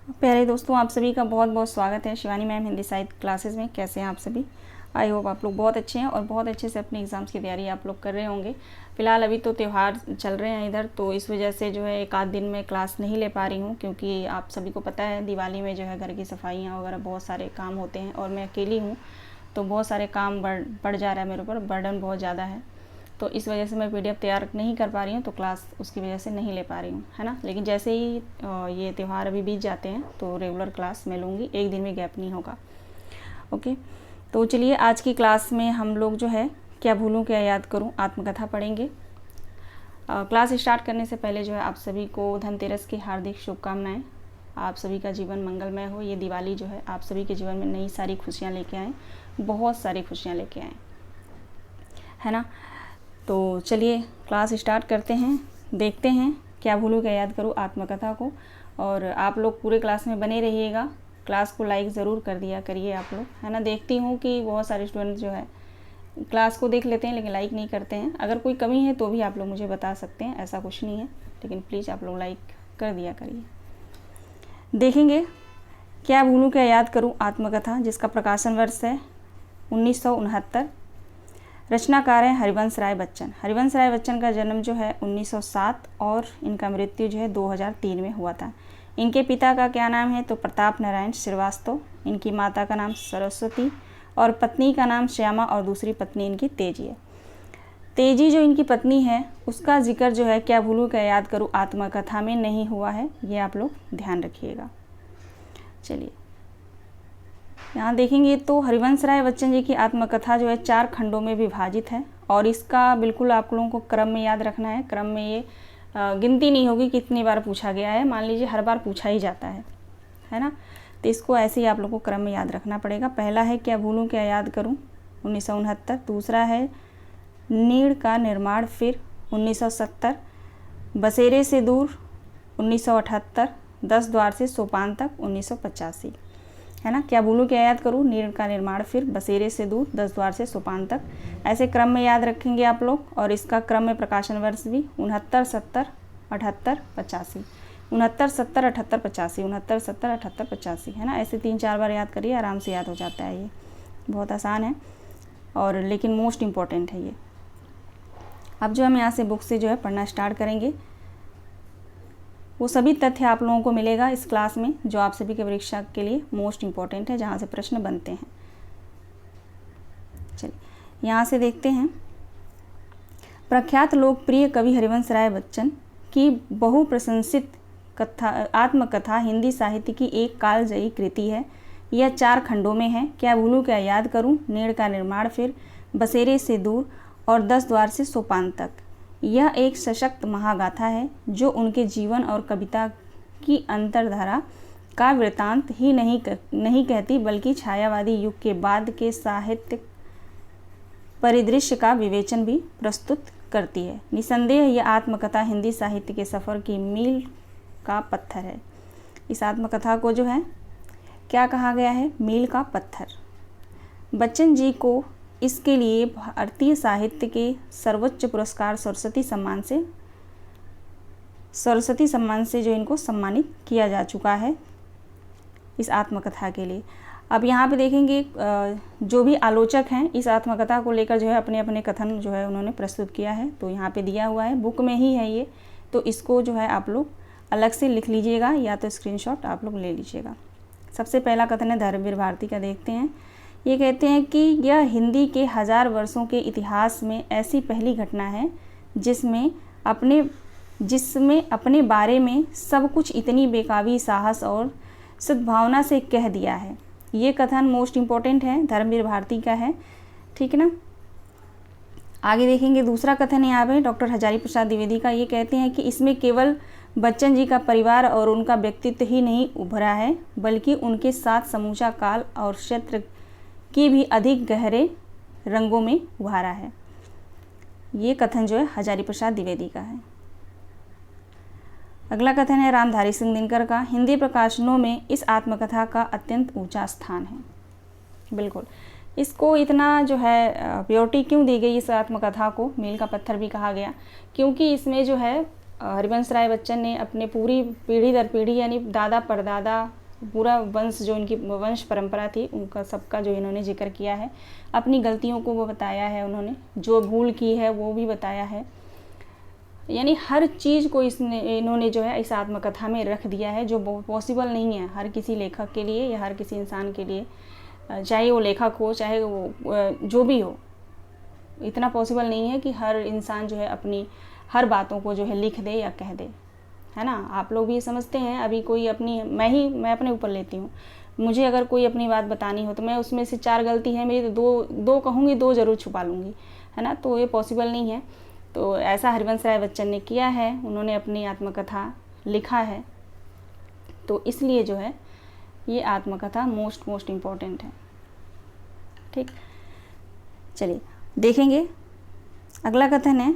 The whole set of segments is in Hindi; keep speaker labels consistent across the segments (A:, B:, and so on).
A: प्यारे दोस्तों, आप सभी का बहुत बहुत स्वागत है शिवानी मैम हिंदी साहित्य क्लासेस में। कैसे हैं आप सभी? आई होप आप लोग बहुत अच्छे हैं और बहुत अच्छे से अपने एग्ज़ाम्स की तैयारी आप लोग कर रहे होंगे। फ़िलहाल अभी तो त्यौहार चल रहे हैं इधर, तो इस वजह से जो है एक आध दिन में क्लास नहीं ले पा रही हूँ, क्योंकि आप सभी को पता है दिवाली में जो है घर की सफाइयाँ वगैरह बहुत सारे काम होते हैं और मैं अकेली हूँ, तो बहुत सारे काम बढ़ जा रहा है मेरे ऊपर, बर्डन बहुत ज़्यादा है। तो इस वजह से मैं पीडीएफ तैयार नहीं कर पा रही हूँ, तो क्लास उसकी वजह से नहीं ले पा रही हूँ, है ना। लेकिन जैसे ही ये त्यौहार अभी बीत जाते हैं तो रेगुलर क्लास मैं लूँगी, एक दिन में गैप नहीं होगा। ओके, तो चलिए आज की क्लास में हम लोग जो है क्या भूलूं क्या याद करूं आत्मकथा पढ़ेंगे। क्लास स्टार्ट करने से पहले जो है आप सभी को धनतेरस की हार्दिक शुभकामनाएं। आप सभी का जीवन मंगलमय हो। ये दिवाली जो है आप सभी के जीवन में नई सारी खुशियाँ लेके आएँ, बहुत सारी खुशियाँ लेके आएँ, है ना। तो चलिए क्लास स्टार्ट करते हैं, देखते हैं क्या भूलूं क्या याद करूं आत्मकथा को। और आप लोग पूरे क्लास में बने रहिएगा। क्लास को लाइक ज़रूर कर दिया करिए आप लोग, है ना। देखती हूँ कि बहुत सारे स्टूडेंट जो है क्लास को देख लेते हैं लेकिन लाइक नहीं करते हैं। अगर कोई कमी है तो भी आप लोग मुझे बता सकते हैं, ऐसा कुछ नहीं है, लेकिन प्लीज़ आप लोग लाइक कर दिया करिए। देखेंगे क्या भूलूं क्या याद करूं आत्मकथा, जिसका प्रकाशन वर्ष है 1969। रचनाकार हैं हरिवंश राय बच्चन। हरिवंश राय बच्चन का जन्म जो है 1907 और इनका मृत्यु जो है 2003 में हुआ था। इनके पिता का क्या नाम है तो प्रताप नारायण श्रीवास्तव। इनकी माता का नाम सरस्वती और पत्नी का नाम श्यामा और दूसरी पत्नी इनकी तेजी है। तेजी जो इनकी पत्नी है उसका जिक्र जो है क्या भूलूं क्या याद करूं आत्मकथा में नहीं हुआ है, ये आप लोग ध्यान रखिएगा। चलिए यहाँ देखेंगे तो हरिवंश राय बच्चन जी की आत्मकथा जो है 4 खंडों में विभाजित है और इसका बिल्कुल आप लोगों को क्रम में याद रखना है। क्रम में ये गिनती नहीं होगी कितनी बार पूछा गया है, मान लीजिए हर बार पूछा ही जाता है ना। तो इसको ऐसे ही आप लोगों को क्रम में याद रखना पड़ेगा। पहला है क्या भूलूं क्या याद करूं 1969। दूसरा है नीड़ का निर्माण फिर 1970। बसेरे से दूर 1978। 10 द्वार से सोपान तक 1985, है ना। क्या भूलूं क्या याद करूं नीड़ का निर्माण फिर बसेरे से दूर 10 द्वार से सोपान तक, ऐसे क्रम में याद रखेंगे आप लोग। और इसका क्रम में प्रकाशन वर्ष भी 69, 70, 78, 85। 69, 70, 78, 85, 69, 70, 78, 85, है ना। ऐसे 3-4 बार याद करिए, आराम से याद हो जाता है। ये बहुत आसान है और लेकिन मोस्ट इम्पॉर्टेंट है ये। अब जो हम यहाँ से बुक से जो है पढ़ना स्टार्ट करेंगे, वो सभी तथ्य आप लोगों को मिलेगा इस क्लास में जो आप सभी के परीक्षा के लिए मोस्ट इम्पॉर्टेंट है, जहाँ से प्रश्न बनते हैं। चलिए यहाँ से देखते हैं। प्रख्यात लोकप्रिय कवि हरिवंश राय बच्चन की बहुप्रशंसित आत्मकथा हिंदी साहित्य की एक कालजयी कृति है। यह 4 खंडों में है। क्या भूलूं क्या याद करूं, नीड़ का निर्माण फिर, बसेरे से दूर और 10 द्वार से सोपान तक। यह एक सशक्त महागाथा है जो उनके जीवन और कविता की अंतर्धारा का वृत्तांत ही नहीं कहती, बल्कि छायावादी युग के बाद के साहित्य परिदृश्य का विवेचन भी प्रस्तुत करती है। निसंदेह यह आत्मकथा हिंदी साहित्य के सफ़र की मील का पत्थर है। इस आत्मकथा को जो है क्या कहा गया है, मील का पत्थर। बच्चन जी को इसके लिए भारतीय साहित्य के सर्वोच्च पुरस्कार सरस्वती सम्मान से जो इनको सम्मानित किया जा चुका है इस आत्मकथा के लिए। अब यहाँ पे देखेंगे जो भी आलोचक हैं इस आत्मकथा को लेकर जो है अपने अपने कथन जो है उन्होंने प्रस्तुत किया है, तो यहाँ पे दिया हुआ है, बुक में ही है ये। तो इसको जो है आप लोग अलग से लिख लीजिएगा या तो स्क्रीनशॉट आप लोग ले लीजिएगा। सबसे पहला कथन है धर्मवीर भारती का, देखते हैं। ये कहते हैं कि यह हिंदी के 1000 वर्षों के इतिहास में ऐसी पहली घटना है जिसमें अपने बारे में सब कुछ इतनी बेकाबी साहस और सद्भावना से कह दिया है। ये कथन मोस्ट इम्पॉर्टेंट है, धर्मवीर भारती का है, ठीक है ना। आगे देखेंगे दूसरा कथन यहाँ पे डॉक्टर हजारी प्रसाद द्विवेदी का। ये कहते हैं कि इसमें केवल बच्चन जी का परिवार और उनका व्यक्तित्व ही नहीं उभरा है, बल्कि उनके साथ समूचा काल और क्षेत्र की भी अधिक गहरे रंगों में उभारा है। ये कथन जो है हजारी प्रसाद द्विवेदी का है। अगला कथन है रामधारी सिंह दिनकर का। हिंदी प्रकाशनों में इस आत्मकथा का अत्यंत ऊंचा स्थान है। बिल्कुल, इसको इतना जो है प्योरिटी क्यों दी गई इस आत्मकथा को, मील का पत्थर भी कहा गया, क्योंकि इसमें जो है हरिवंश राय बच्चन ने अपने पूरी पीढ़ी दर पीढ़ी यानी दादा परदादा पूरा वंश जो इनकी वंश परंपरा थी उनका सबका जो इन्होंने जिक्र किया है, अपनी गलतियों को वो बताया है, उन्होंने जो भूल की है वो भी बताया है, यानी हर चीज़ को इन्होंने जो है इस आत्मकथा में रख दिया है, जो पॉसिबल नहीं है हर किसी लेखक के लिए या हर किसी इंसान के लिए, चाहे वो लेखक हो चाहे वो जो भी हो। इतना पॉसिबल नहीं है कि हर इंसान जो है अपनी हर बातों को जो है लिख दे या कह दे, है ना। आप लोग भी समझते हैं, अभी कोई अपनी मैं अपने ऊपर लेती हूँ, मुझे अगर कोई अपनी बात बतानी हो तो मैं उसमें से 4 गलती है मेरी तो दो कहूँगी, 2 ज़रूर छुपा लूँगी, है ना। तो ये पॉसिबल नहीं है। तो ऐसा हरिवंश राय बच्चन ने किया है, उन्होंने अपनी आत्मकथा लिखा है, तो इसलिए जो है ये आत्मकथा मोस्ट इम्पॉर्टेंट है। ठीक, चलिए देखेंगे अगला कथन है,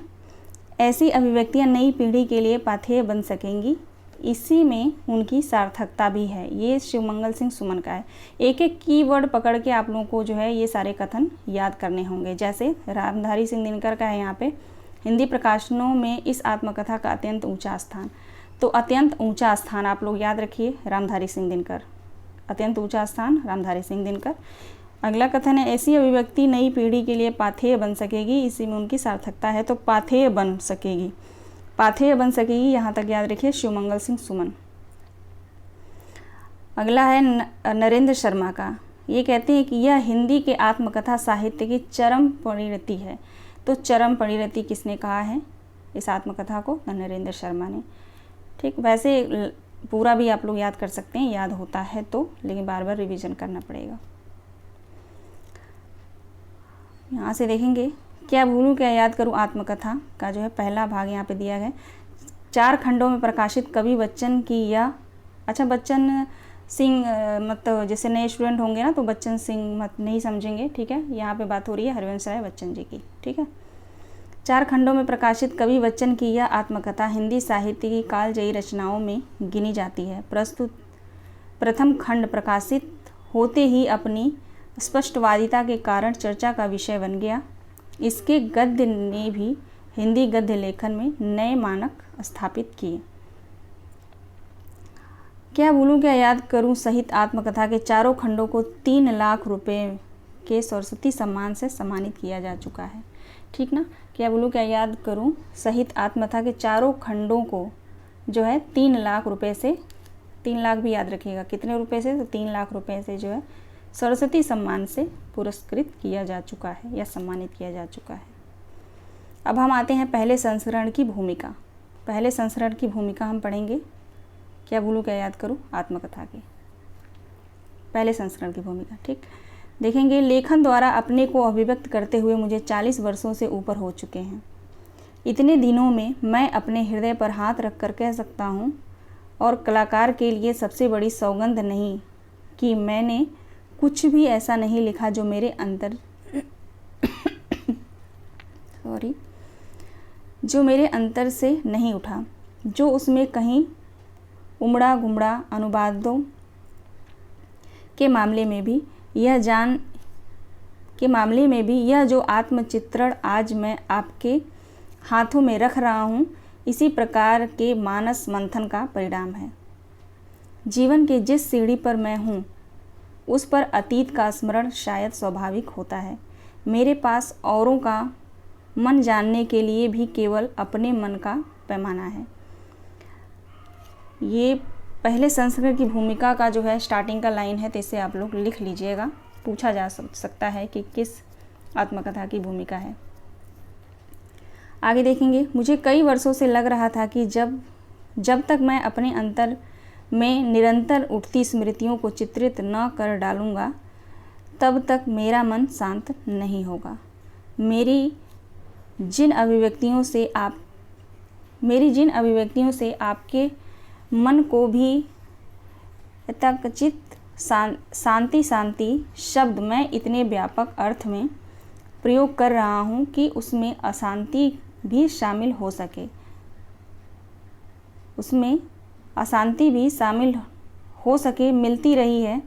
A: ऐसी अभिव्यक्तियां नई पीढ़ी के लिए पाथेय बन सकेंगी, इसी में उनकी सार्थकता भी है। ये शिवमंगल सिंह सुमन का है। एक एक कीवर्ड पकड़ के आप लोगों को जो है ये सारे कथन याद करने होंगे। जैसे रामधारी सिंह दिनकर का है यहाँ पे, हिंदी प्रकाशनों में इस आत्मकथा का अत्यंत ऊंचा स्थान। तो अत्यंत ऊंचा स्थान आप लोग याद रखिए, रामधारी सिंह दिनकर, अत्यंत ऊंचा स्थान रामधारी सिंह दिनकर। अगला कथन है, ऐसी अभिव्यक्ति नई पीढ़ी के लिए पाथेय बन सकेगी, इसी में उनकी सार्थकता है। तो पाथेय बन सकेगी, पाथेय बन सकेगी, यहाँ तक याद रखिए, शिवमंगल सिंह सुमन। अगला है नरेंद्र शर्मा का, ये कहते हैं कि यह हिंदी के आत्मकथा साहित्य की चरम परिणति है। तो चरम परिणति किसने कहा है इस आत्मकथा को? नरेंद्र शर्मा ने। ठीक, वैसे पूरा भी आप लोग याद कर सकते हैं, याद होता है तो, लेकिन बार बार रिवीजन करना पड़ेगा। यहाँ से देखेंगे, क्या भूलूं क्या याद करूं आत्मकथा का जो है पहला भाग यहाँ पे दिया गया। 4 खंडों में प्रकाशित कवि बच्चन की यह, अच्छा बच्चन सिंह मतलब जैसे नए स्टूडेंट होंगे ना तो बच्चन सिंह मत नहीं समझेंगे, ठीक है। यहाँ पे बात हो रही है हरिवंश राय बच्चन जी की, ठीक है। 4 खंडों में प्रकाशित कवि बच्चन की यह आत्मकथा हिंदी साहित्य की कालजयी रचनाओं में गिनी जाती है। प्रस्तुत प्रथम खंड प्रकाशित होते ही अपनी स्पष्टवादिता के कारण चर्चा का विषय बन गया। इसके गद्य ने भी हिंदी गद्य लेखन में नए मानक स्थापित किए। क्या भूलूं क्या याद करूं सहित आत्मकथा के 4 खंडों को 3 लाख रुपए के सरस्वती सम्मान से सम्मानित किया जा चुका है। ठीक ना, क्या भूलूं क्या याद करूं सहित आत्मकथा के 4 खंडों को जो है 3 लाख रुपए से, 3 लाख भी याद रखिएगा कितने रुपए से, तो 3 लाख रुपए से जो है सरस्वती सम्मान से पुरस्कृत किया जा चुका है या सम्मानित किया जा चुका है। अब हम आते हैं पहले संस्करण की भूमिका। पहले संस्करण की भूमिका हम पढ़ेंगे, क्या भूलूं क्या याद करूं आत्मकथा की पहले संस्करण की भूमिका। ठीक, देखेंगे, लेखन द्वारा अपने को अभिव्यक्त करते हुए मुझे 40 वर्षों से ऊपर हो चुके हैं। इतने दिनों में मैं अपने हृदय पर हाथ रख कर कह सकता हूँ, और कलाकार के लिए सबसे बड़ी सौगंध नहीं कि मैंने कुछ भी ऐसा नहीं लिखा जो मेरे अंतर जो मेरे अंतर से नहीं उठा, जो उसमें कहीं उमड़ा घुमड़ा अनुवादों के मामले में भी यह जो आत्मचित्रण आज मैं आपके हाथों में रख रहा हूँ, इसी प्रकार के मानस मंथन का परिणाम है। जीवन के जिस सीढ़ी पर मैं हूँ उस पर अतीत का स्मरण शायद स्वाभाविक होता है। मेरे पास औरों का मन जानने के लिए भी केवल अपने मन का पैमाना है। ये पहले संस्करण की भूमिका का जो है स्टार्टिंग का लाइन है, तो इसे आप लोग लिख लीजिएगा, पूछा जा सकता है कि किस आत्मकथा की भूमिका है। आगे देखेंगे, मुझे कई वर्षों से लग रहा था कि जब तक मैं अपने अंतर में निरंतर उठती स्मृतियों को चित्रित न कर डालूँगा, तब तक मेरा मन शांत नहीं होगा। मेरी जिन अभिव्यक्तियों से आपके मन को भी तकचित शांति शब्द मैं इतने व्यापक अर्थ में प्रयोग कर रहा हूँ कि उसमें अशांति भी शामिल हो सके, मिलती रही है।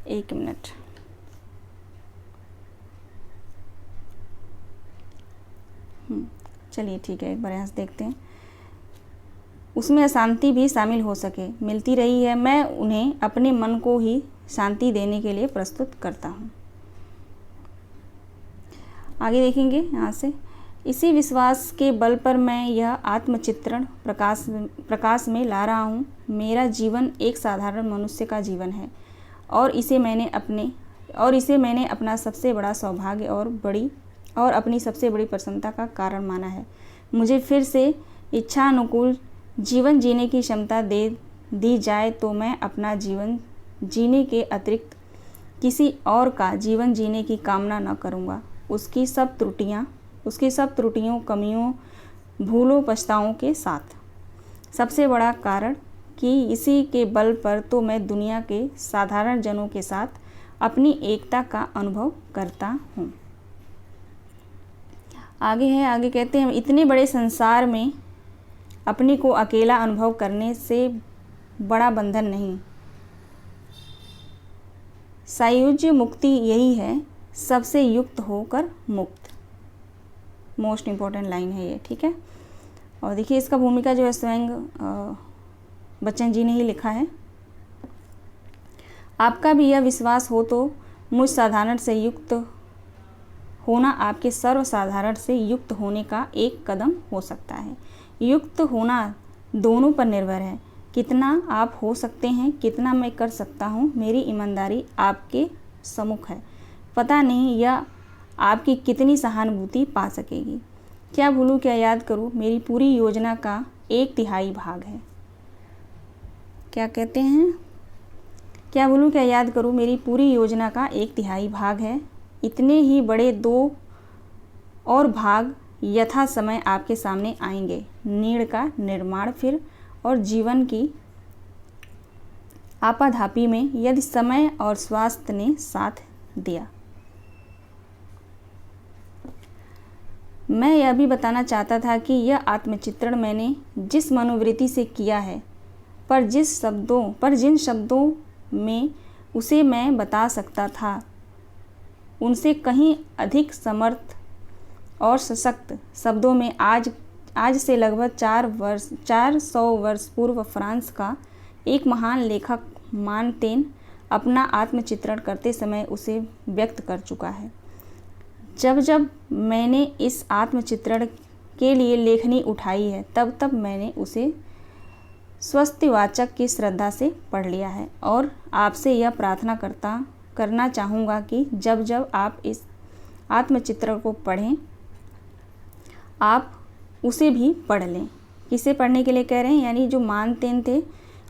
A: एक मिनट, चलिए ठीक है, एक बार यहाँ से देखते हैं। उसमें अशांति भी शामिल हो सके मिलती रही है, मैं उन्हें अपने मन को ही शांति देने के लिए प्रस्तुत करता हूँ। आगे देखेंगे यहाँ से, इसी विश्वास के बल पर मैं यह आत्मचित्रण प्रकाश में ला रहा हूँ। मेरा जीवन एक साधारण मनुष्य का जीवन है और इसे मैंने अपना सबसे बड़ा सौभाग्य और अपनी सबसे बड़ी प्रसन्नता का कारण माना है। मुझे फिर से इच्छानुकूल जीवन जीने की क्षमता दी जाए तो मैं अपना जीवन जीने के अतिरिक्त किसी और का जीवन जीने की कामना न करूँगा। उसकी सब त्रुटियों, कमियों, भूलों, पछताओं के साथ। सबसे बड़ा कारण कि इसी के बल पर तो मैं दुनिया के साधारण जनों के साथ अपनी एकता का अनुभव करता हूँ। आगे कहते हैं, इतने बड़े संसार में अपने को अकेला अनुभव करने से बड़ा बंधन नहीं। सायुज्य मुक्ति यही है, सबसे युक्त होकर मुक्त। मोस्ट इम्पॉर्टेंट लाइन है ये, ठीक है। और देखिए इसका भूमिका जो है स्वयं बच्चन जी ने ही लिखा है। आपका भी यह विश्वास हो तो मुझ साधारण से युक्त होना आपके सर्वसाधारण से युक्त होने का एक कदम हो सकता है। युक्त होना दोनों पर निर्भर है। कितना आप हो सकते हैं, कितना मैं कर सकता हूँ। मेरी ईमानदारी आपके सम्मुख है। पता नहीं यह आपकी कितनी सहानुभूति पा सकेगी। क्या भूलूं क्या याद करूं, मेरी पूरी योजना का 1/3 भाग है। क्या कहते हैं, क्या भूलूं क्या याद करूं, मेरी पूरी योजना का 1/3 भाग है। इतने ही बड़े 2 और भाग यथा समय आपके सामने आएंगे। नीड़ का निर्माण फिर और जीवन की आपाधापी में यदि समय और स्वास्थ्य ने साथ दिया। मैं यह भी बताना चाहता था कि यह आत्मचित्रण मैंने जिस मनोवृत्ति से किया है, पर जिन शब्दों में उसे मैं बता सकता था, उनसे कहीं अधिक समर्थ और सशक्त शब्दों में आज से लगभग 400 वर्ष पूर्व फ्रांस का एक महान लेखक मानतेन अपना आत्मचित्रण करते समय उसे व्यक्त कर चुका है। जब मैंने इस आत्मचित्रण के लिए लेखनी उठाई है, तब मैंने उसे स्वस्तिवाचक की श्रद्धा से पढ़ लिया है और आपसे यह प्रार्थना करना चाहूँगा कि जब आप इस आत्मचित्रण को पढ़ें, आप उसे भी पढ़ लें। किसे पढ़ने के लिए कह रहे हैं, यानी जो मानतेन थे,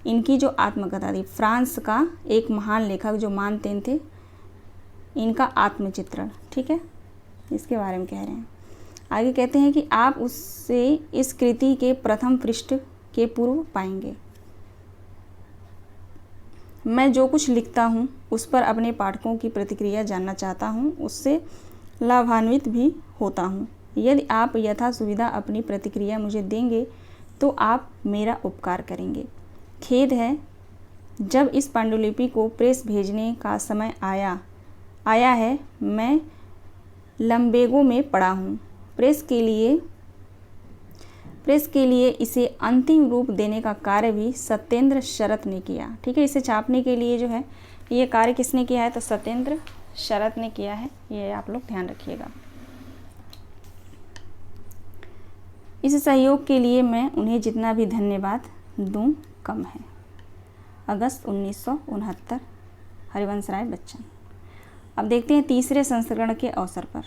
A: इनकी जो आत्मकथा थी, फ्रांस का एक महान लेखक जो मानतेन थे, इनका आत्मचित्रण, ठीक है, इसके बारे में कह रहे हैं। आगे कहते हैं कि आप उससे इस कृति के प्रथम पृष्ठ के पूर्व पाएंगे। मैं जो कुछ लिखता हूँ उस पर अपने पाठकों की प्रतिक्रिया जानना चाहता हूँ, उससे लाभान्वित भी होता हूँ। यदि आप यथा सुविधा अपनी प्रतिक्रिया मुझे देंगे तो आप मेरा उपकार करेंगे। खेद है, जब इस पांडुलिपि को प्रेस भेजने का समय आया है, मैं लम्बेगो में पड़ा हूँ। प्रेस के लिए इसे अंतिम रूप देने का कार्य भी सत्येंद्र शरत ने किया, ठीक है। इसे छापने के लिए जो है ये कार्य किसने किया है, तो सत्येंद्र शरत ने किया है, ये आप लोग ध्यान रखिएगा। इस सहयोग के लिए मैं उन्हें जितना भी धन्यवाद दूं कम है। अगस्त 1969, हरिवंश राय बच्चन। अब देखते हैं तीसरे संस्करण के अवसर पर।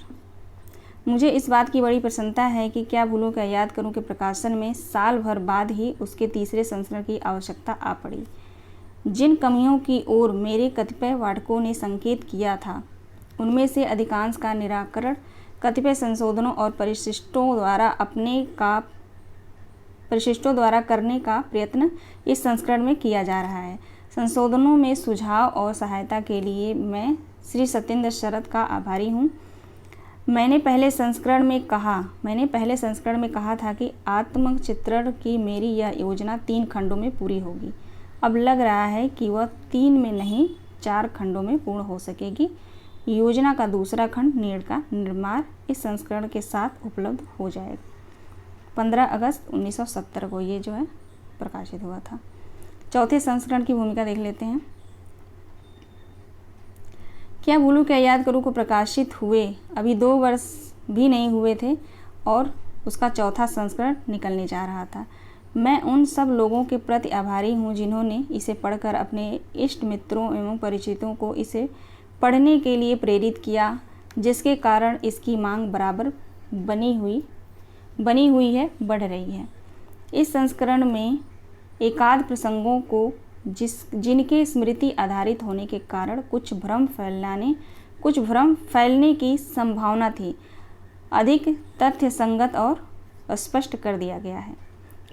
A: मुझे इस बात की बड़ी प्रसन्नता है कि क्या भूलूं क्या याद करूं के प्रकाशन में साल भर बाद ही उसके तीसरे संस्करण की आवश्यकता आ पड़ी। जिन कमियों की ओर मेरे कतिपय पाठकों ने संकेत किया था, उनमें से अधिकांश का निराकरण कतिपय संशोधनों और परिशिष्टों द्वारा करने का प्रयत्न इस संस्करण में किया जा रहा है। संशोधनों में सुझाव और सहायता के लिए मैं श्री सत्येंद्र शरत का आभारी हूँ। मैंने पहले संस्करण में कहा था कि आत्मचित्रण की मेरी यह योजना 3 खंडों में पूरी होगी। अब लग रहा है कि वह 3 में नहीं 4 खंडों में पूर्ण हो सकेगी। योजना का दूसरा खंड नीड़ का निर्माण इस संस्करण के साथ उपलब्ध हो जाएगा। 15 अगस्त 1970 को ये जो है प्रकाशित हुआ था। चौथे संस्करण की भूमिका देख लेते हैं। क्या भूलूं क्या याद करूं को प्रकाशित हुए अभी 2 वर्ष भी नहीं हुए थे और उसका चौथा संस्करण निकलने जा रहा था। मैं उन सब लोगों के प्रति आभारी हूं जिन्होंने इसे पढ़कर अपने इष्ट मित्रों एवं परिचितों को इसे पढ़ने के लिए प्रेरित किया, जिसके कारण इसकी मांग बराबर बनी हुई है, बढ़ रही है। इस संस्करण में एकाध प्रसंगों को जिनके स्मृति आधारित होने के कारण कुछ भ्रम फैलने की संभावना थी, अधिक तथ्य संगत और स्पष्ट कर दिया गया है।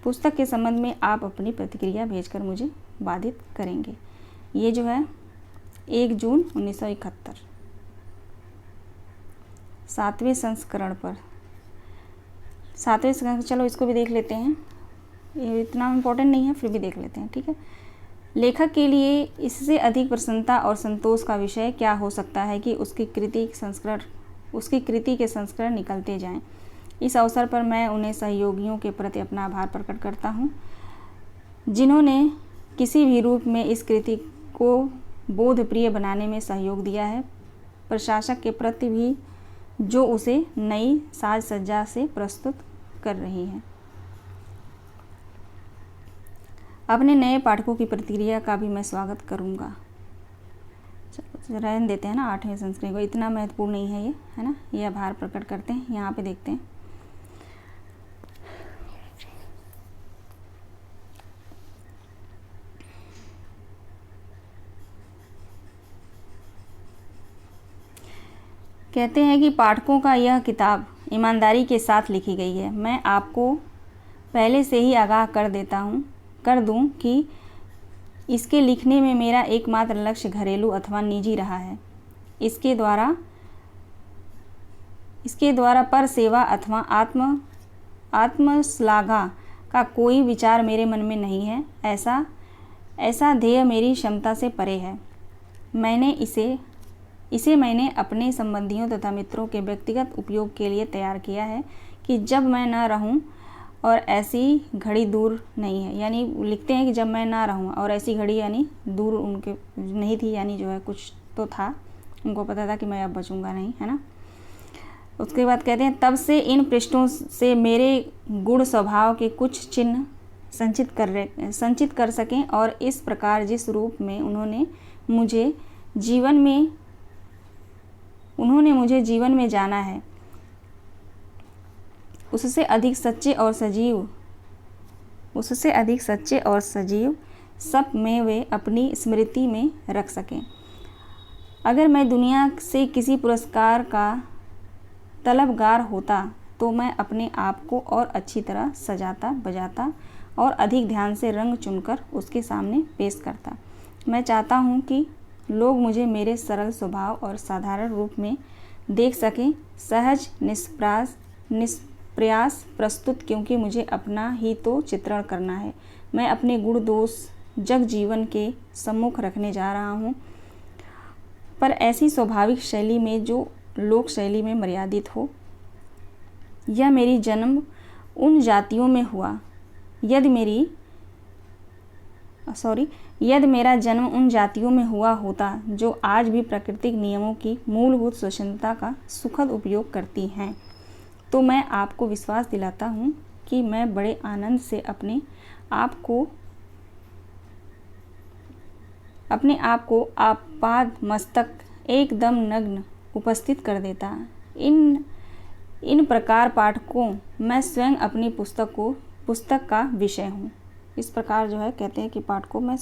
A: पुस्तक के संबंध में आप अपनी प्रतिक्रिया भेजकर मुझे बाधित करेंगे। ये जो है 1 जून 1971 7वें संस्करण पर। 7वें संस्करण, चलो इसको भी देख लेते हैं, ये इतना इम्पोर्टेंट नहीं है फिर भी देख लेते हैं, ठीक है। लेखक के लिए इससे अधिक प्रसन्नता और संतोष का विषय क्या हो सकता है कि उसकी कृति के संस्करण निकलते जाएं। इस अवसर पर मैं उन्हें सहयोगियों के प्रति अपना आभार प्रकट करता हूं, जिन्होंने किसी भी रूप में इस कृति को बोधप्रिय बनाने में सहयोग दिया है। प्रशासक के प्रति भी, जो उसे नई साज सज्जा से प्रस्तुत कर रही है। अपने नए पाठकों की प्रतिक्रिया का भी मैं स्वागत करूंगा। चलो रहने देते हैं ना 8वें संस्करण को, इतना महत्वपूर्ण नहीं है ये, है ना। ये आभार प्रकट करते हैं, यहाँ पे देखते हैं। कहते हैं कि पाठकों का यह किताब ईमानदारी के साथ लिखी गई है। मैं आपको पहले से ही आगाह कर दूं कि इसके लिखने में मेरा एकमात्र लक्ष्य घरेलू अथवा निजी रहा है। इसके द्वारा पर सेवा अथवा आत्मश्लाघा का कोई विचार मेरे मन में नहीं है। ऐसा ध्येय मेरी क्षमता से परे है। इसे मैंने अपने संबंधियों तथा मित्रों के व्यक्तिगत उपयोग के लिए तैयार किया है कि जब मैं न रहूं और ऐसी घड़ी दूर नहीं है, यानी लिखते हैं कि जब मैं ना रहूं और ऐसी घड़ी यानी दूर उनके नहीं थी, यानी जो है कुछ तो था, उनको पता था कि मैं अब बचूंगा नहीं, है ना। उसके बाद कहते हैं, तब से इन पृष्ठों से मेरे गुण स्वभाव के कुछ चिन्ह संचित कर सकें और इस प्रकार जिस रूप में उन्होंने मुझे जीवन में जाना है उससे अधिक सच्चे और सजीव सब में वे अपनी स्मृति में रख सकें। अगर मैं दुनिया से किसी पुरस्कार का तलबगार होता तो मैं अपने आप को और अच्छी तरह सजाता बजाता और अधिक ध्यान से रंग चुनकर उसके सामने पेश करता। मैं चाहता हूँ कि लोग मुझे मेरे सरल स्वभाव और साधारण रूप में देख सकें, सहज निष्प्रयास प्रस्तुत, क्योंकि मुझे अपना ही तो चित्रण करना है। मैं अपने गुण दोष जग जीवन के सम्मुख रखने जा रहा हूँ, पर ऐसी स्वाभाविक शैली में जो लोक शैली में मर्यादित हो। यह मेरी जन्म उन जातियों में हुआ यदि मेरा जन्म उन जातियों में हुआ होता जो आज भी प्राकृतिक नियमों की मूलभूत स्वतंत्रता का सुखद उपयोग करती हैं, तो मैं आपको विश्वास दिलाता हूँ कि मैं बड़े आनंद से अपने आप को आपाद मस्तक एकदम नग्न उपस्थित कर देता। इन प्रकार पाठकों, मैं स्वयं अपनी पुस्तक का विषय हूँ। इस प्रकार जो है कहते हैं कि पाठकों, मैं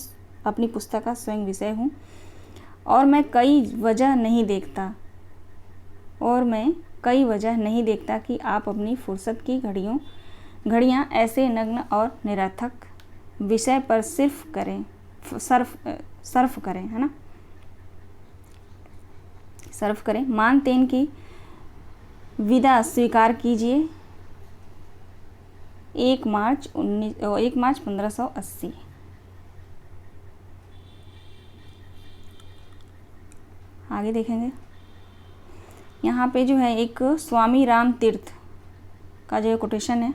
A: अपनी पुस्तक का स्वयं विषय हूँ और मैं कई वजह नहीं देखता कि आप अपनी फुर्सत की घड़ियाँ ऐसे नग्न और निरर्थक विषय पर सर्फ करें, है ना, सर्फ करें। मानतेन की विदा स्वीकार कीजिए। 1 मार्च 1580। आगे देखेंगे, यहाँ पे जो है एक स्वामी राम तीर्थ का जो कोटेशन है,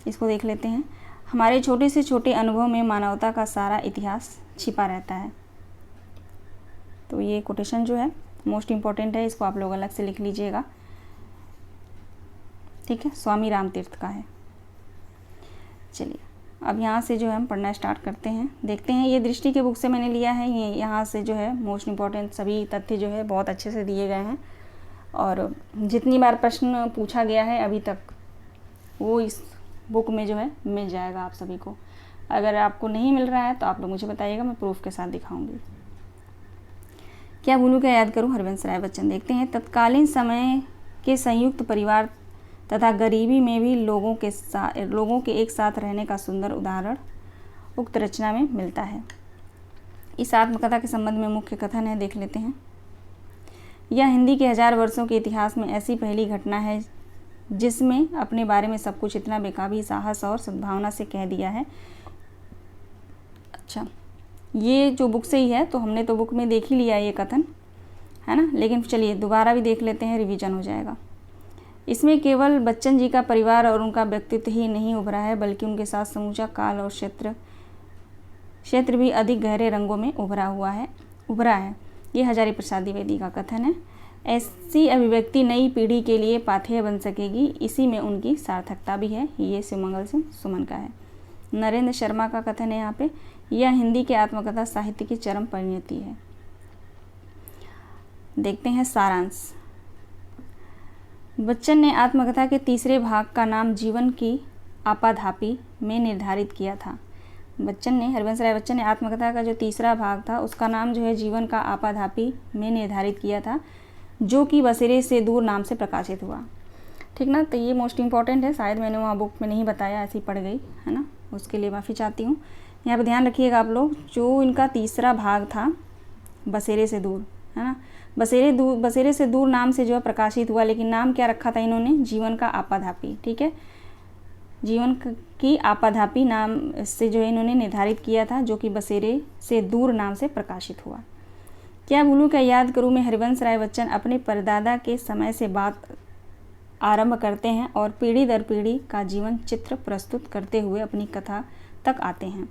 A: इसको देख लेते हैं। हमारे छोटे से छोटे अनुभव में मानवता का सारा इतिहास छिपा रहता है। तो ये कोटेशन जो है मोस्ट इम्पॉर्टेंट है, इसको आप लोग अलग से लिख लीजिएगा, ठीक है। स्वामी रामतीर्थ का है। चलिए अब यहाँ से जो है हम पढ़ना स्टार्ट करते हैं। देखते हैं, ये दृष्टि के बुक से मैंने लिया है। ये यहाँ से जो है मोस्ट इम्पॉर्टेंट सभी तथ्य जो है बहुत अच्छे से दिए गए हैं, और जितनी बार प्रश्न पूछा गया है अभी तक वो इस बुक में जो है मिल जाएगा आप सभी को। अगर आपको नहीं मिल रहा है तो आप लोग मुझे बताइएगा, मैं प्रूफ के साथ दिखाऊंगी। क्या भूलूं क्या याद करूं, हरिवंश राय बच्चन। देखते हैं, तत्कालीन समय के संयुक्त परिवार तथा गरीबी में भी लोगों के एक साथ रहने का सुंदर उदाहरण उक्त रचना में मिलता है। इस आत्मकथा के संबंध में मुख्य कथन है, देख लेते हैं। यह हिंदी के 1000 वर्षों के इतिहास में ऐसी पहली घटना है जिसमें अपने बारे में सब कुछ इतना बेकाबी साहस और सद्भावना से कह दिया है। अच्छा, ये जो बुक से ही है, तो हमने तो बुक में देख ही लिया ये कथन, है ना, लेकिन चलिए दोबारा भी देख लेते हैं, रिवीजन हो जाएगा। इसमें केवल बच्चन जी का परिवार और उनका व्यक्तित्व ही नहीं उभरा है, बल्कि उनके साथ समूचा काल और क्षेत्र भी अधिक गहरे रंगों में उभरा है। ये हजारी प्रसाद द्विवेदी का कथन है। ऐसी अभिव्यक्ति नई पीढ़ी के लिए पाथेय बन सकेगी, इसी में उनकी सार्थकता भी है। ये शिवमंगल सिंह सुमन का है। नरेंद्र शर्मा का कथन है यहाँ पे, यह हिंदी के आत्मकथा साहित्य की चरम परिणति है। देखते हैं सारांश। बच्चन ने आत्मकथा के तीसरे भाग का नाम जीवन की आपाधापी में निर्धारित किया था। हरिवंश राय बच्चन ने आत्मकथा का जो तीसरा भाग था उसका नाम जो है जीवन का आपाधापी में निर्धारित किया था, जो कि बसेरे से दूर नाम से प्रकाशित हुआ, ठीक ना। तो ये मोस्ट इम्पॉर्टेंट है, शायद मैंने वहाँ बुक में नहीं बताया, ऐसी पड़ गई है ना, उसके लिए माफ़ी चाहती हूँ। यहाँ पर ध्यान रखिएगा आप लोग, जो इनका तीसरा भाग था बसेरे से दूर, है ना, बसेरे से दूर नाम से जो है प्रकाशित हुआ, लेकिन नाम क्या रखा था इन्होंने, जीवन का आपाधापी, ठीक है। जीवन की आपाधापी नाम से जो है इन्होंने निर्धारित किया था, जो कि बसेरे से दूर नाम से प्रकाशित हुआ। क्या भूलूं क्या याद करूं में हरिवंश राय बच्चन अपने परदादा के समय से बात आरंभ करते हैं और पीढ़ी दर पीढ़ी का जीवन चित्र प्रस्तुत करते हुए अपनी कथा तक आते हैं।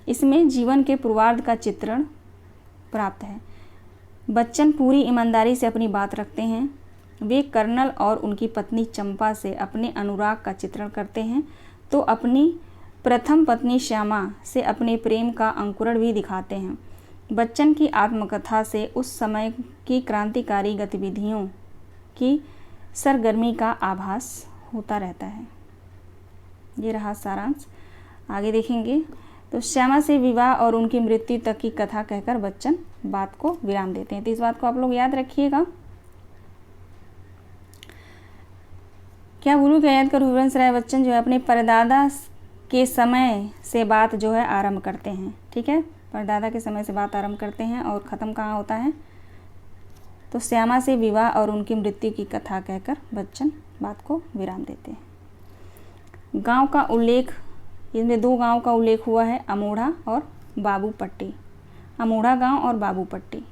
A: इसमें जीवन के पूर्वार्ध का चित्रण प्राप्त है। बच्चन पूरी ईमानदारी से अपनी बात रखते हैं। वे कर्नल और उनकी पत्नी चंपा से अपने अनुराग का चित्रण करते हैं, तो अपनी प्रथम पत्नी श्यामा से अपने प्रेम का अंकुरण भी दिखाते हैं। बच्चन की आत्मकथा से उस समय की क्रांतिकारी गतिविधियों की सरगर्मी का आभास होता रहता है। ये रहा सारांश। आगे देखेंगे तो श्यामा से विवाह और उनकी मृत्यु तक की कथा कहकर बच्चन बात को विराम देते हैं। तो इस बात को आप लोग याद रखिएगा। क्या भूलूं क्या याद करूं, हरिवंश राय बच्चन जो है अपने परदादा के समय से बात जो है आरंभ करते हैं, ठीक है। परदादा के समय से बात आरंभ करते हैं और ख़त्म कहाँ होता है, तो श्यामा से विवाह और उनकी मृत्यु की कथा कहकर बच्चन बात को विराम देते हैं। गांव का उल्लेख, इसमें 2 गांव का उल्लेख हुआ है, अमोढ़ा और बाबूपट्टी। अमोढ़ा गांव और बाबूपट्टी।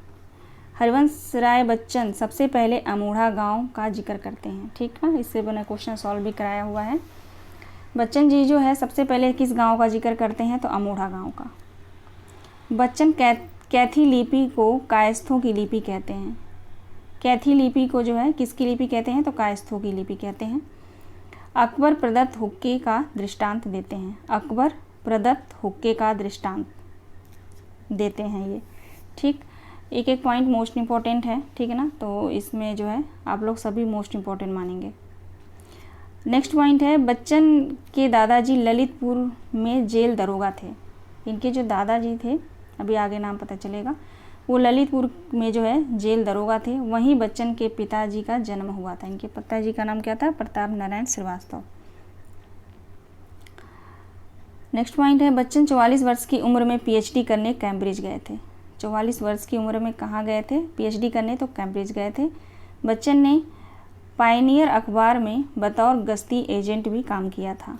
A: हरिवंश राय बच्चन सबसे पहले अमोढ़ा गांव का जिक्र करते हैं, ठीक है। इससे मैंने क्वेश्चन सॉल्व भी कराया हुआ है। बच्चन जी जो है सबसे पहले किस गांव का जिक्र करते हैं, तो अमोढ़ा गांव का। बच्चन कैथी लिपि को कायस्थों की लिपि कहते हैं। कैथी लिपि को जो है किसकी लिपि कहते हैं, तो कायस्थों की लिपि कहते हैं। अकबर प्रदत्त हुक्के का दृष्टांत देते हैं। अकबर प्रदत्त हुक्के का दृष्टांत देते हैं ये, ठीक। एक एक पॉइंट मोस्ट इम्पॉर्टेंट है, ठीक है ना। तो इसमें जो है आप लोग सभी मोस्ट इम्पॉर्टेंट मानेंगे। नेक्स्ट पॉइंट है, बच्चन के दादाजी ललितपुर में जेल दरोगा थे। इनके जो दादाजी थे, अभी आगे नाम पता चलेगा, वो ललितपुर में जो है जेल दरोगा थे। वहीं बच्चन के पिताजी का जन्म हुआ था। इनके पिताजी का नाम क्या था, प्रताप नारायण श्रीवास्तव। नेक्स्ट पॉइंट है, बच्चन 44 वर्ष की उम्र में पीएचडी करने कैम्ब्रिज गए थे। 44 वर्ष की उम्र में कहाँ गए थे, पीएचडी करने, तो कैम्ब्रिज गए थे। बच्चन ने पायनियर अखबार में बतौर गश्ती एजेंट भी काम किया था।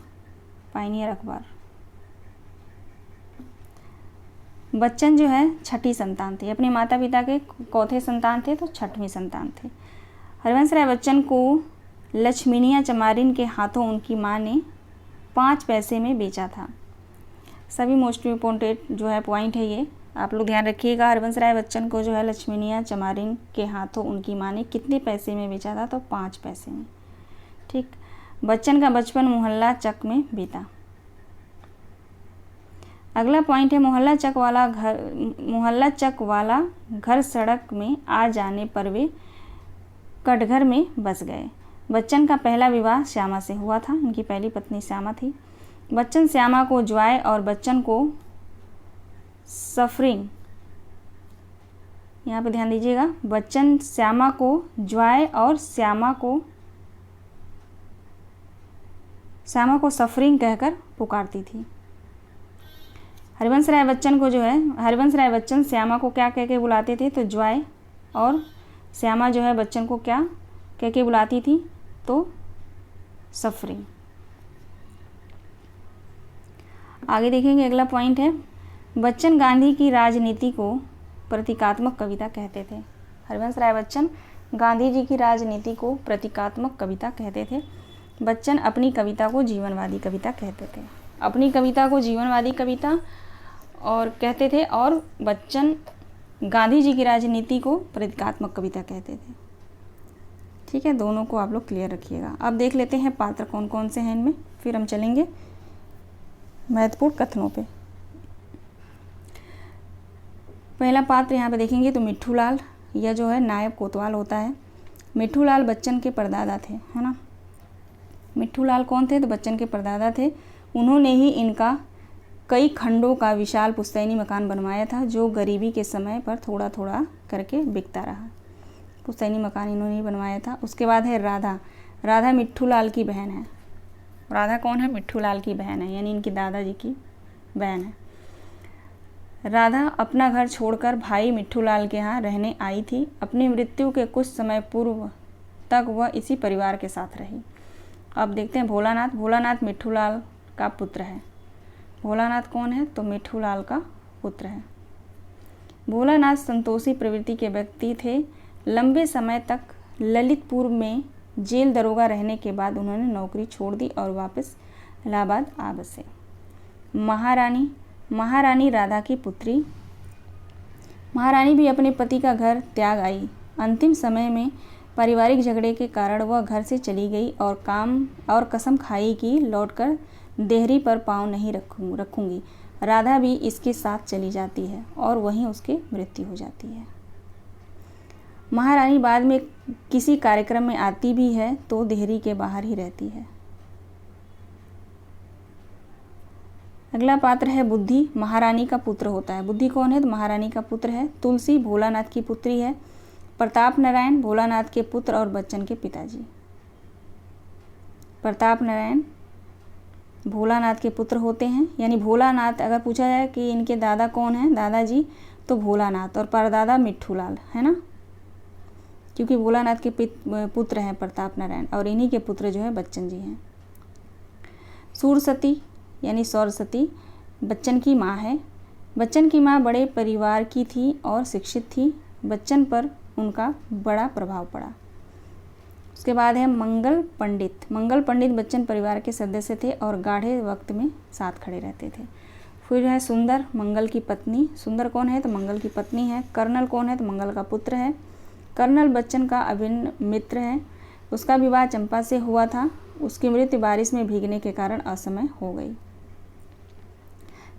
A: पायनियर अखबार। बच्चन जो है छठी संतान थे, अपने माता पिता के चौथे संतान थे, तो छठवीं संतान थे। हरिवंश राय बच्चन को लक्ष्मीनिया चमारिन के हाथों उनकी मां ने 5 पैसे में बेचा था। सभी मोस्ट इम्पोर्टेंट जो है पॉइंट है ये, आप लोग ध्यान रखिएगा। हरिवंश राय बच्चन को जो है लक्ष्मीनिया चमारिन के हाथों उनकी माँ ने कितने पैसे में बेचा था? तो 5 पैसे में। ठीक। बच्चन का बचपन मोहल्ला चक में बीता। अगला पॉइंट है मोहल्ला चक वाला घर सड़क में आ जाने पर वे कटघर में बस गए। बच्चन का पहला विवाह श्यामा से हुआ था, इनकी पहली पत्नी श्यामा थी। बच्चन श्यामा को ज्वाय और बच्चन को सफरिंग, यहाँ पे ध्यान दीजिएगा, बच्चन श्यामा को ज्वाय और श्यामा को सफरिंग कहकर पुकारती थी। हरिवंश राय बच्चन को जो है, हरिवंश राय बच्चन श्यामा को क्या कह के बुलाते थे? तो ज्वाय, और श्यामा जो है बच्चन को क्या कह के बुलाती थी? तो सफरिंग। आगे देखेंगे, अगला पॉइंट है बच्चन गांधी की राजनीति को प्रतीकात्मक कविता कहते थे। हरिवंश राय बच्चन गांधी जी की राजनीति को प्रतीकात्मक कविता कहते थे। बच्चन अपनी कविता को जीवनवादी कविता कहते थे। अपनी कविता को जीवनवादी कविता और कहते थे, और बच्चन गांधी जी की राजनीति को प्रतीकात्मक कविता कहते थे। ठीक है, दोनों को आप लोग क्लियर रखिएगा। अब देख लेते हैं पात्र कौन कौन से हैं इनमें, फिर हम चलेंगे महत्वपूर्ण कथनों पे। पहला पात्र यहाँ पे देखेंगे तो मिट्ठू लाल, यह जो है नायब कोतवाल होता है। मिट्ठू लाल बच्चन के परदादा थे, है ना। मिट्ठू लाल कौन थे? तो बच्चन के परदादा थे। उन्होंने ही इनका कई खंडों का विशाल पुश्तैनी मकान बनवाया था, जो गरीबी के समय पर थोड़ा थोड़ा करके बिकता रहा। पुश्तैनी मकान इन्होंने ही बनवाया था। उसके बाद है राधा। राधा मिट्ठू लाल की बहन है। राधा कौन है? मिट्ठू लाल की बहन है, यानी इनकी दादाजी की बहन है। राधा अपना घर छोड़कर भाई मिट्ठू लाल के यहाँ रहने आई थी। अपनी मृत्यु के कुछ समय पूर्व तक वह इसी परिवार के साथ रही। अब देखते हैं भोलानाथ। भोलानाथ मिट्ठू लाल का पुत्र है। भोलानाथ कौन है? तो मिट्ठू लाल का पुत्र है। भोलानाथ संतोषी प्रवृत्ति के व्यक्ति थे। लंबे समय तक ललितपुर में जेल दरोगा रहने के बाद उन्होंने नौकरी छोड़ दी और वापस इलाहाबाद आ बसे। महारानी। महारानी राधा की पुत्री। महारानी भी अपने पति का घर त्याग आई। अंतिम समय में पारिवारिक झगड़े के कारण वह घर से चली गई और कसम खाई कि लौटकर देहरी पर पाँव नहीं रखूंगी। राधा भी इसके साथ चली जाती है और वहीं उसकी मृत्यु हो जाती है। महारानी बाद में किसी कार्यक्रम में आती भी है तो देहरी के बाहर ही रहती है। अगला पात्र है बुद्धि। महारानी का पुत्र होता है। बुद्धि कौन है? तो महारानी का पुत्र है। तुलसी भोलानाथ की पुत्री है। प्रताप नारायण भोलानाथ के पुत्र और बच्चन के पिताजी। प्रताप नारायण भोलानाथ के पुत्र होते हैं, यानी भोलानाथ, अगर पूछा जाए कि इनके दादा कौन हैं, दादाजी, तो भोलानाथ, और परदादा मिट्ठू लाल, है ना, क्योंकि भोलानाथ के पुत्र हैं प्रताप नारायण, और इन्हीं के पुत्र जो है बच्चन जी हैं। सूरसती यानी सरस्वती बच्चन की माँ है। बच्चन की माँ बड़े परिवार की थी और शिक्षित थी। बच्चन पर उनका बड़ा प्रभाव पड़ा। उसके बाद है मंगल पंडित। मंगल पंडित बच्चन परिवार के सदस्य थे और गाढ़े वक्त में साथ खड़े रहते थे। फिर है सुंदर, मंगल की पत्नी। सुंदर कौन है? तो मंगल की पत्नी है। कर्नल कौन है? तो मंगल का पुत्र है। कर्नल बच्चन का अभिन्न मित्र है। उसका विवाह चंपा से हुआ था। उसकी मृत्यु बारिश में भीगने के कारण असमय हो गई।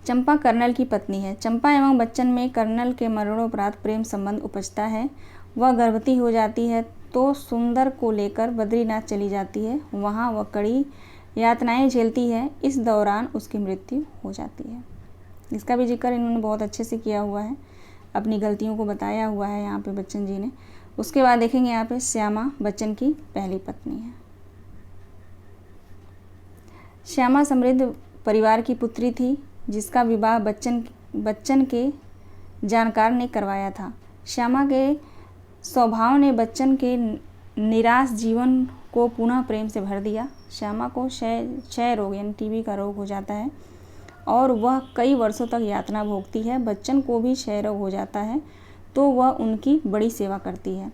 A: चंपा कर्नल की पत्नी है। चंपा एवं बच्चन में कर्नल के मरणोपरांत प्रेम संबंध उपजता है। वह गर्भवती हो जाती है तो सुंदर को लेकर बद्रीनाथ चली जाती है। वहाँ वह कड़ी यातनाएं झेलती है। इस दौरान उसकी मृत्यु हो जाती है। इसका भी जिक्र इन्होंने बहुत अच्छे से किया हुआ है, अपनी गलतियों को बताया हुआ है यहाँ पे बच्चन जी ने। उसके बाद देखेंगे यहाँ पे श्यामा बच्चन की पहली पत्नी है। श्यामा समृद्ध परिवार की पुत्री थी, जिसका विवाह बच्चन के जानकार ने करवाया था। श्यामा के स्वभाव ने बच्चन के निराश जीवन को पुनः प्रेम से भर दिया। श्यामा को क्षय रोग यानी टीबी का रोग हो जाता है और वह कई वर्षों तक यातना भोगती है। बच्चन को भी क्षय रोग हो जाता है तो वह उनकी बड़ी सेवा करती है।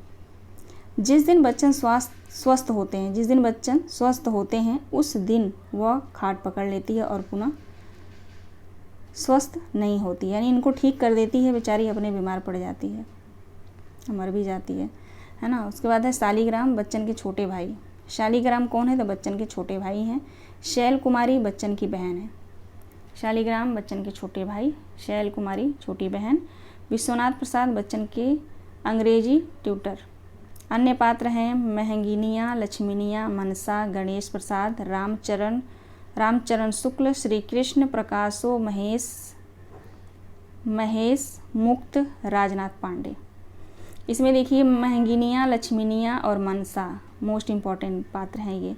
A: जिस दिन बच्चन स्वस्थ होते हैं, जिस दिन बच्चन स्वस्थ होते हैं उस दिन वह खाट पकड़ लेती है और पुनः स्वस्थ नहीं होती, यानी इनको ठीक कर देती है, बेचारी अपने बीमार पड़ जाती है, मर भी जाती है ना। उसके बाद है शालिग्राम, बच्चन के छोटे भाई। शालिग्राम कौन है? तो बच्चन के छोटे भाई हैं। शैल कुमारी बच्चन की बहन है। शालिग्राम बच्चन के छोटे भाई, शैल कुमारी छोटी बहन। विश्वनाथ प्रसाद बच्चन के अंग्रेजी ट्यूटर। अन्य पात्र हैं महंगिनिया, लक्ष्मीनिया, मनसा, गणेश प्रसाद, रामचरण शुक्ल, श्री कृष्ण प्रकाशो, महेश मुक्त, राजनाथ पांडे। इसमें देखिए महंगिनिया, लक्ष्मीनिया और मनसा मोस्ट इम्पॉर्टेंट पात्र हैं ये,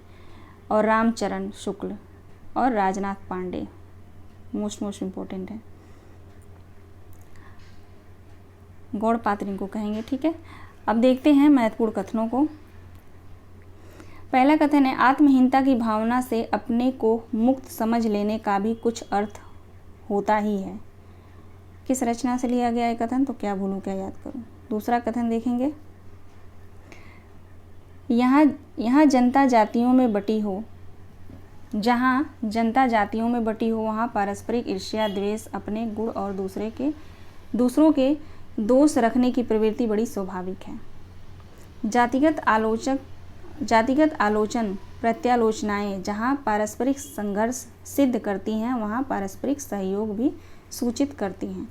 A: और रामचरण शुक्ल और राजनाथ पांडे मोस्ट इम्पोर्टेंट है, गौड़ पात्र इनको कहेंगे। ठीक है, अब देखते हैं महत्वपूर्ण कथनों को। पहला कथन है, आत्महीनता की भावना से अपने को मुक्त समझ लेने का भी कुछ अर्थ होता ही है। किस रचना से लिया गया है कथन? तो क्या भूलूं क्या याद करूं। दूसरा कथन देखेंगे, यहाँ जनता जातियों में बटी हो, जहाँ जनता जातियों में बटी हो वहाँ पारस्परिक ईर्ष्या, द्वेष, अपने गुण और दूसरों के दोष रखने की प्रवृत्ति बड़ी स्वाभाविक है। जातिगत आलोचन प्रत्यालोचनाएं जहाँ पारस्परिक संघर्ष सिद्ध करती हैं वहाँ पारस्परिक सहयोग भी सूचित करती हैं।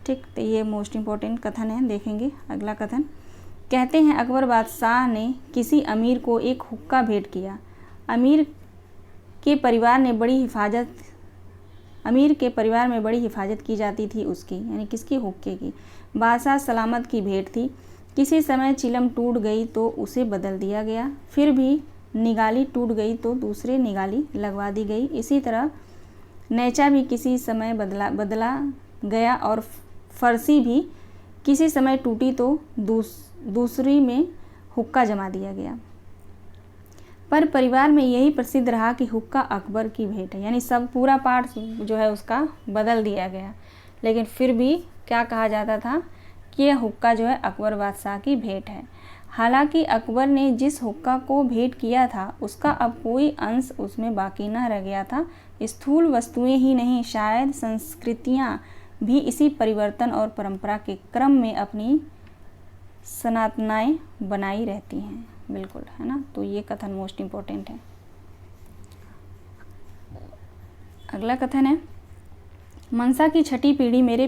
A: ठीक, तो ये मोस्ट इम्पोर्टेंट कथन है। देखेंगे अगला कथन। कहते हैं अकबर बादशाह ने किसी अमीर को एक हुक्का भेंट किया। अमीर के परिवार में बड़ी हिफाजत की जाती थी उसकी, यानी किसकी? हुक्के की। बादशाह सलामत की भेंट थी। किसी समय चिलम टूट गई तो उसे बदल दिया गया, फिर भी निगाली टूट गई तो दूसरे निगाली लगवा दी गई। इसी तरह नैचा भी किसी समय बदला गया और फरसी भी किसी समय टूटी तो दूसरी में हुक्का जमा दिया गया। पर परिवार में यही प्रसिद्ध रहा कि हुक्का अकबर की भेंट है, यानी सब पूरा पार्ट जो है उसका बदल दिया गया, लेकिन फिर भी क्या कहा जाता था कि यह हुक्का जो है अकबर बादशाह की भेंट है। हालांकि अकबर ने जिस हुक्का को भेंट किया था उसका अब कोई अंश उसमें बाकी न रह गया था। स्थूल वस्तुएं ही नहीं, शायद संस्कृतियां भी इसी परिवर्तन और परंपरा के क्रम में अपनी सनातनाएं बनाई रहती हैं। बिल्कुल, है ना। तो ये कथन मोस्ट इम्पोर्टेंट है। अगला कथन है, मनसा की छठी पीढ़ी मेरे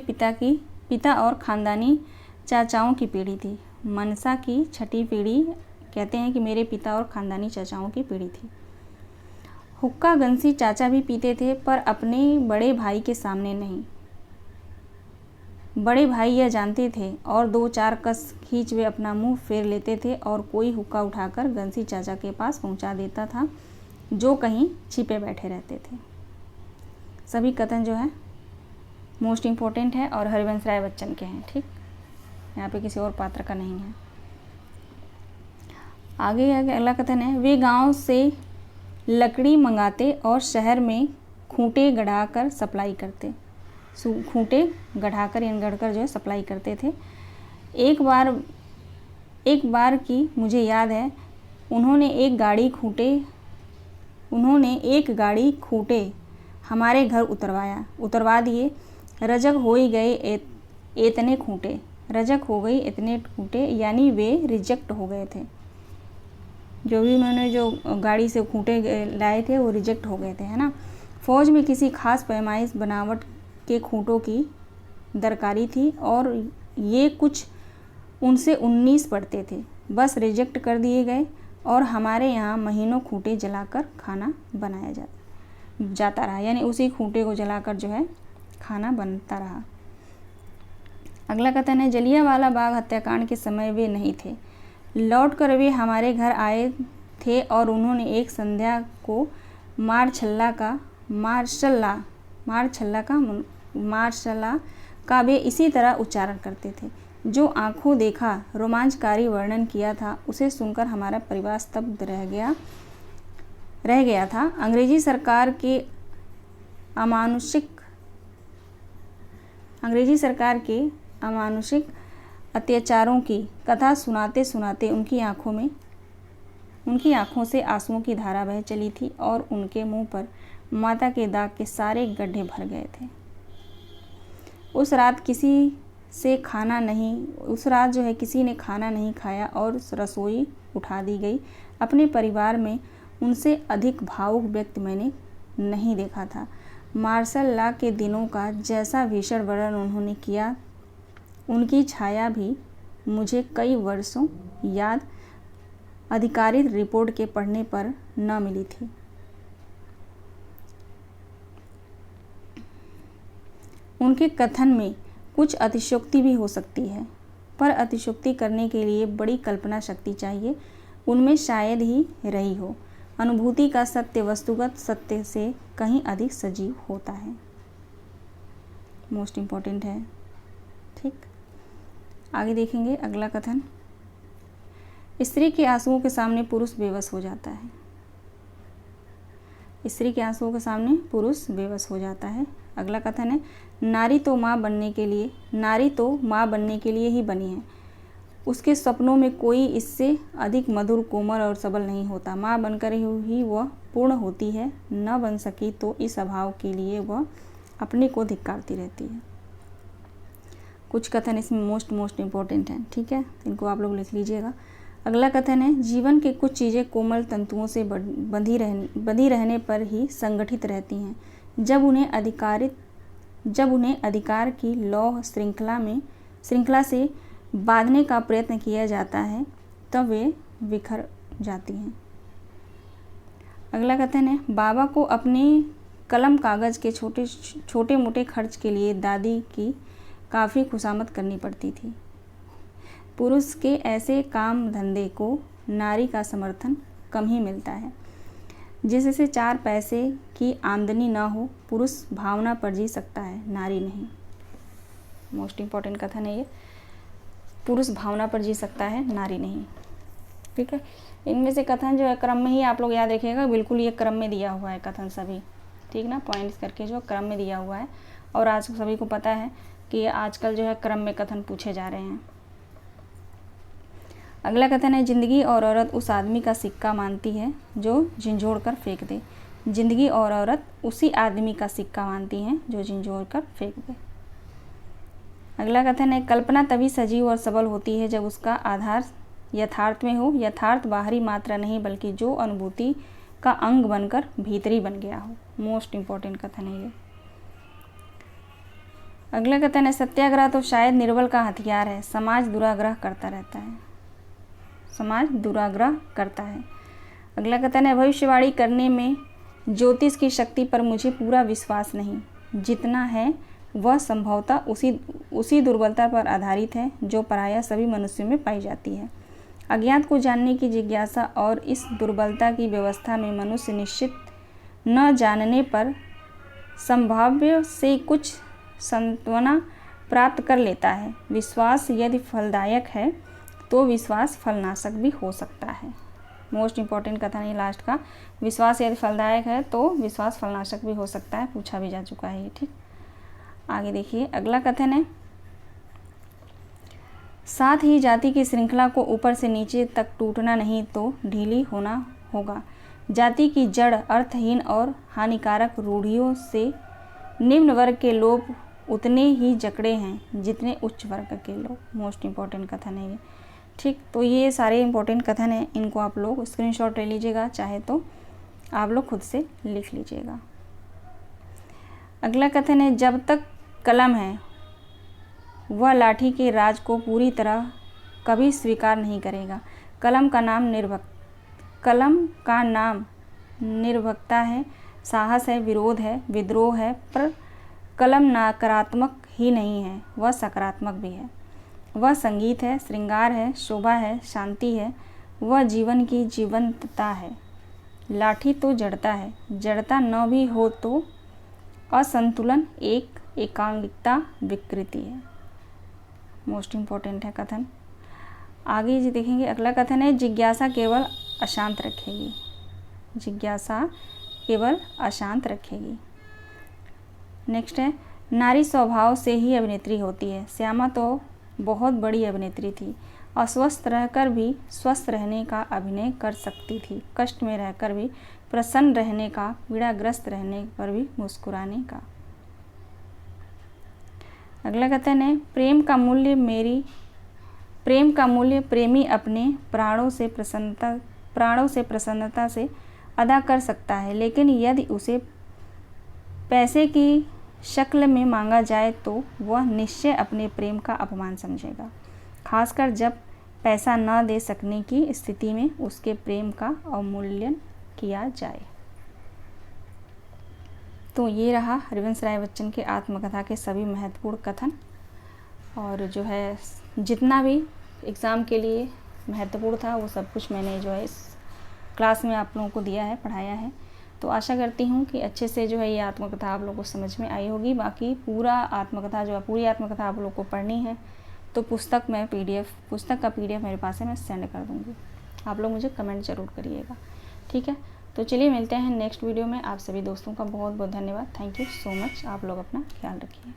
A: पिता और खानदानी चाचाओं की पीढ़ी थी। मनसा की छठी पीढ़ी कहते हैं कि मेरे पिता और खानदानी चाचाओं की पीढ़ी थी। हुक्का गंसी चाचा भी पीते थे, पर अपने बड़े भाई के सामने नहीं। बड़े भाई यह जानते थे और 2-4 कस खींच वे अपना मुंह फेर लेते थे और कोई हुक्का उठाकर गंसी चाचा के पास पहुंचा देता था, जो कहीं छिपे बैठे रहते थे। सभी कथन जो है मोस्ट इम्पोर्टेंट है और हरिवंश राय बच्चन के हैं। ठीक, यहाँ पे किसी और पात्र का नहीं है। आगे अगला कथन है, वे गांव से लकड़ी मंगाते और शहर में खूंटे गढ़ाकर सप्लाई करते। खूंटे गढ़ाकर यानी गढ़कर जो है सप्लाई करते थे। एक बार की मुझे याद है, उन्होंने एक गाड़ी खूंटे हमारे घर उतरवा दिए। रजक हो गए इतने खूंटे, यानी वे रिजेक्ट हो गए थे। जो भी उन्होंने जो गाड़ी से खूंटे लाए थे वो रिजेक्ट हो गए थे, है ना। फौज में किसी खास पैमाइश बनावट के खूंटों की दरकारी थी और ये कुछ उनसे 19 पड़ते थे, बस रिजेक्ट कर दिए गए और हमारे यहाँ महीनों खूंटे जलाकर खाना बनाया जाता रहा, यानी उसी खूंटे को जलाकर जो है खाना बनता रहा। अगला कथन है, जलियांवाला बाग हत्याकांड के समय वे नहीं थे। लौटकर वे हमारे घर आए थे और उन्होंने एक संध्या को मार्शल्ला का वे इसी तरह उच्चारण करते थे। जो आंखों देखा रोमांचकारी वर्णन किया था, उसे सुनकर हमारा परिवार स्तब्ध रह गया था। अंग्रेजी सरकार के अमानुषिक अत्याचारों की कथा सुनाते सुनाते उनकी आंखों से आंसुओं की धारा बह चली थी और उनके मुंह पर माता के दाग के सारे गड्ढे भर गए थे। उस रात जो है किसी ने खाना नहीं खाया और रसोई उठा दी गई। अपने परिवार में उनसे अधिक भावुक व्यक्ति मैंने नहीं देखा था। मार्शल लॉ के दिनों का जैसा भीषण वर्णन उन्होंने किया, उनकी छाया भी मुझे कई वर्षों याद आधिकारिक रिपोर्ट के पढ़ने पर न मिली थी। उनके कथन में कुछ अतिशयोक्ति भी हो सकती है, पर अतिशयोक्ति करने के लिए बड़ी कल्पना शक्ति चाहिए। उनमें शायद ही रही हो। अनुभूति का सत्य वस्तुगत सत्य से कहीं अधिक सजीव होता है। मोस्ट इम्पॉर्टेंट है। ठीक, आगे देखेंगे अगला कथन। स्त्री के आंसुओं के सामने पुरुष बेबस हो जाता है। स्त्री के आंसुओं के सामने पुरुष बेबस हो जाता है। अगला कथन है, नारी तो माँ बनने के लिए ही बनी है। उसके सपनों में कोई इससे अधिक मधुर, कोमल और सबल नहीं होता। माँ बनकर ही वह पूर्ण होती है। न बन सकी तो इस अभाव के लिए वह अपने को धिक्कारती रहती है। कुछ कथन इसमें मोस्ट इम्पोर्टेंट हैं। ठीक है, इनको आप लोग लिख लीजिएगा। अगला कथन है, जीवन के कुछ चीज़ें कोमल तंतुओं से बंधी रहने पर ही संगठित रहती हैं। जब उन्हें अधिकार की लौह श्रृंखला से बांधने का प्रयत्न किया जाता है तब वे बिखर जाती हैं। अगला कथन है, बाबा को अपने कलम कागज़ के छोटे मोटे खर्च के लिए दादी की काफ़ी खुशामद करनी पड़ती थी। पुरुष के ऐसे काम धंधे को नारी का समर्थन कम ही मिलता है। जिससे 4 पैसे की आमदनी ना हो, पुरुष भावना पर जी सकता है, नारी नहीं। मोस्ट इम्पॉर्टेंट कथन है ये, पुरुष भावना पर जी सकता है, नारी नहीं। ठीक है, इनमें से कथन जो है क्रम में ही आप लोग याद रखिएगा, बिल्कुल ये क्रम में दिया हुआ है कथन सभी। ठीक ना, पॉइंट्स करके जो क्रम में दिया हुआ है। और आज सभी को पता है कि आजकल जो है क्रम में कथन पूछे जा रहे हैं। अगला कथन है, जिंदगी और औरत उस आदमी का सिक्का मानती है जो झिंझोड़ कर फेंक दे। जिंदगी और औरत उसी आदमी का सिक्का मानती हैं जो झिंझोड़ कर फेंक दे। अगला कथन है, कल्पना तभी सजीव और सबल होती है जब उसका आधार यथार्थ में हो। यथार्थ बाहरी मात्रा नहीं बल्कि जो अनुभूति का अंग बनकर भीतरी बन गया हो। मोस्ट इम्पॉर्टेंट कथन है ये। अगला कथन है, सत्याग्रह तो शायद निर्बल का हथियार है। समाज दुराग्रह करता रहता है। समाज दुराग्रह करता है। अगला कथन है, भविष्यवाणी करने में ज्योतिष की शक्ति पर मुझे पूरा विश्वास नहीं। जितना है वह संभवतः उसी दुर्बलता पर आधारित है जो प्रायः सभी मनुष्यों में पाई जाती है। अज्ञात को जानने की जिज्ञासा और इस दुर्बलता की व्यवस्था में मनुष्य निश्चित न जानने पर संभाव्य से कुछ सांत्वना प्राप्त कर लेता है। विश्वास यदि फलदायक है तो विश्वास फलनाशक भी हो सकता है। मोस्ट इम्पॉर्टेंट कथन है लास्ट का, विश्वास यदि फलदायक है तो विश्वास फलनाशक भी हो सकता है। पूछा भी जा चुका है ये। ठीक, आगे देखिए अगला कथन है, साथ ही जाति की श्रृंखला को ऊपर से नीचे तक टूटना नहीं तो ढीली होना होगा। जाति की जड़ अर्थहीन और हानिकारक रूढ़ियों से निम्न वर्ग के लोग उतने ही जकड़े हैं जितने उच्च वर्ग के लोग। मोस्ट इम्पॉर्टेंट कथन है ये। ठीक, तो ये सारे इम्पोर्टेंट कथन हैं, इनको आप लोग स्क्रीनशॉट ले लीजिएगा, चाहे तो आप लोग खुद से लिख लीजिएगा। अगला कथन है, जब तक कलम है वह लाठी के राज को पूरी तरह कभी स्वीकार नहीं करेगा। कलम का नाम निर्भीकता है, साहस है, विरोध है, विद्रोह है, पर कलम नकारात्मक ही नहीं है, वह सकारात्मक भी है। वह संगीत है, श्रृंगार है, शोभा है, शांति है, वह जीवन की जीवंतता है। लाठी तो जड़ता है, जड़ता न भी हो तो असंतुलन एक एकांगिकता विकृति है। मोस्ट इम्पॉर्टेंट है कथन। आगे जी देखेंगे अगला कथन है, जिज्ञासा केवल अशांत रखेगी। जिज्ञासा केवल अशांत रखेगी। नेक्स्ट है, नारी स्वभाव से ही अभिनेत्री होती है। श्यामा तो बहुत बड़ी अभिनेत्री थी। अस्वस्थ रहकर भी स्वस्थ रहने का अभिनय कर सकती थी, कष्ट में रहकर भी प्रसन्न रहने का, पीड़ाग्रस्त रहने पर भी मुस्कुराने का। अगला कथन है, प्रेम का मूल्य प्रेमी अपने प्राणों से प्रसन्नता से अदा कर सकता है, लेकिन यदि उसे पैसे की शक्ल में मांगा जाए तो वह निश्चय अपने प्रेम का अपमान समझेगा, खासकर जब पैसा न दे सकने की स्थिति में उसके प्रेम का अवमूल्यन किया जाए। तो ये रहा हरिवंश राय बच्चन के आत्मकथा के सभी महत्वपूर्ण कथन, और जो है जितना भी एग्ज़ाम के लिए महत्वपूर्ण था वो सब कुछ मैंने जो है इस क्लास में आप लोगों को दिया है, पढ़ाया है। तो आशा करती हूँ कि अच्छे से जो है ये आत्मकथा आप लोगों को समझ में आई होगी। बाकी पूरी आत्मकथा आप लोग को पढ़नी है तो पुस्तक का PDF मेरे पास है, मैं सेंड कर दूँगी। आप लोग मुझे कमेंट ज़रूर करिएगा, ठीक है। तो चलिए मिलते हैं नेक्स्ट वीडियो में। आप सभी दोस्तों का बहुत बहुत धन्यवाद। Thank you so much. आप लोग अपना ख्याल रखिए।